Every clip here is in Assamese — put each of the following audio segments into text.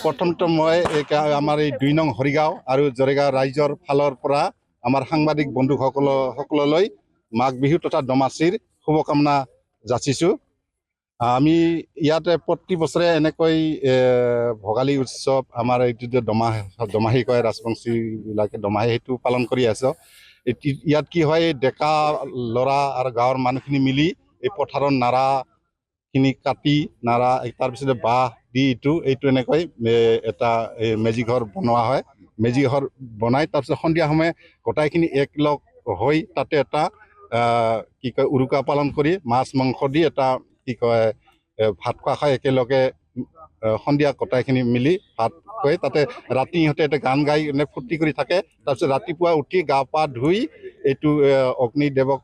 প্ৰথমতে মই আমাৰ এই ২ নং হৰিগাঁও আৰু জৰেগাঁও ৰাইজৰ ফালৰ পৰা আমাৰ সাংবাদিক বন্ধুসকললৈ মাঘ বিহু তথা দমাচিৰ শুভকামনা যাচিছোঁ। আমি ইয়াতে প্ৰতি বছৰে এনেকৈ ভোগালী উৎসৱ আমাৰ এইটো যে দমাহী কয় ৰাজবংশীবিলাকে দমাহী সেইটো পালন কৰি আছোঁ। ইয়াত কি হয় ডেকা ল'ৰা আৰু গাঁৱৰ মানুহখিনি মিলি এই পথাৰৰ নাৰাখিনি কাটি নাৰা তাৰপিছতে বাঁহ দি এইটো এনেকৈ এটা মেজি ঘৰ বনোৱা হয়। মেজি ঘৰ বনাই তাৰপিছত সন্ধিয়া সময়ে গোটাইখিনি একলগ হৈ তাতে এটা কি কয় উৰুকা পালন কৰি মাছ মাংস দি এটা কি কয় ভাত খোৱা খাই একেলগে সন্ধিয়া গোটাইখিনি মিলি ভাত খুৱাই তাতে ৰাতি ইহঁতে এটা গান গাই ফূৰ্তি কৰি থাকে। তাৰপিছত ৰাতিপুৱা উঠি গা পা ধুই এইটো অগ্নিদেৱক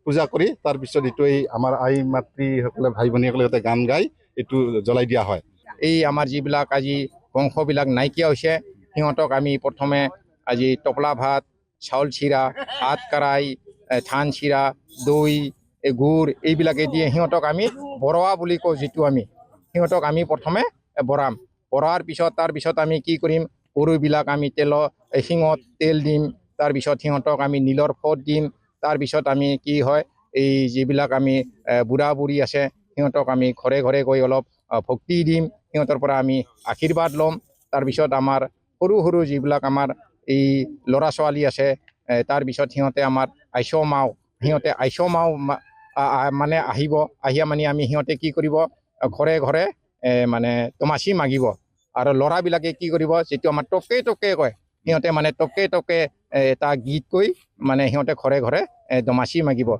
পূজা কৰি তাৰপিছত এইটো এই আমাৰ আই মাতৃসকলে ভাই ভনীসকলে গান গাই এইটো জ্বলাই দিয়া হয়। এই আমাৰ যিবিলাক আজি বংশবিলাক নাইকিয়া হৈছে সিহঁতক আমি প্ৰথমে আজি টোপলা ভাত, চাউল চিৰা, ভাত কাৰাই, ধান চিৰা, দৈ, গুড় এইবিলাকে দিয়ে সিহঁতক আমি বৰোৱা বুলি কওঁ। যিটো আমি সিহঁতক আমি প্ৰথমে বৰাম। বৰোৱাৰ পিছত তাৰপিছত আমি কি কৰিম, গৰুবিলাক আমি শিঙত তেল দিম। তাৰপিছত সিহঁতক আমি নীলৰ ফট দিম। তাৰপিছত আমি কি হয় এই যিবিলাক আমি বুঢ়া বুঢ়ী আছে সিহঁতক আমি ঘৰে ঘৰে গৈ অলপ ভক্তি দিম। সিহঁতৰ পৰা আমি আশীৰ্বাদ ল'ম। তাৰপিছত আমাৰ সৰু সৰু যিবিলাক আমাৰ এই ল'ৰা ছোৱালী আছে তাৰপিছত সিহঁতে আমাৰ সিহঁতে আইচমাও মানে আহিব। মানে আমি সিহঁতে কি কৰিব ঘৰে ঘৰে মানে তমাচি মাগিব। আৰু ল'ৰাবিলাকে কি কৰিব যিটো আমাৰ টকে টকে কয় সিহঁতে মানে টকে টকে এটা গীত কৈ মানে সিহঁতে ঘৰে ঘৰে দমাচি মাগিব।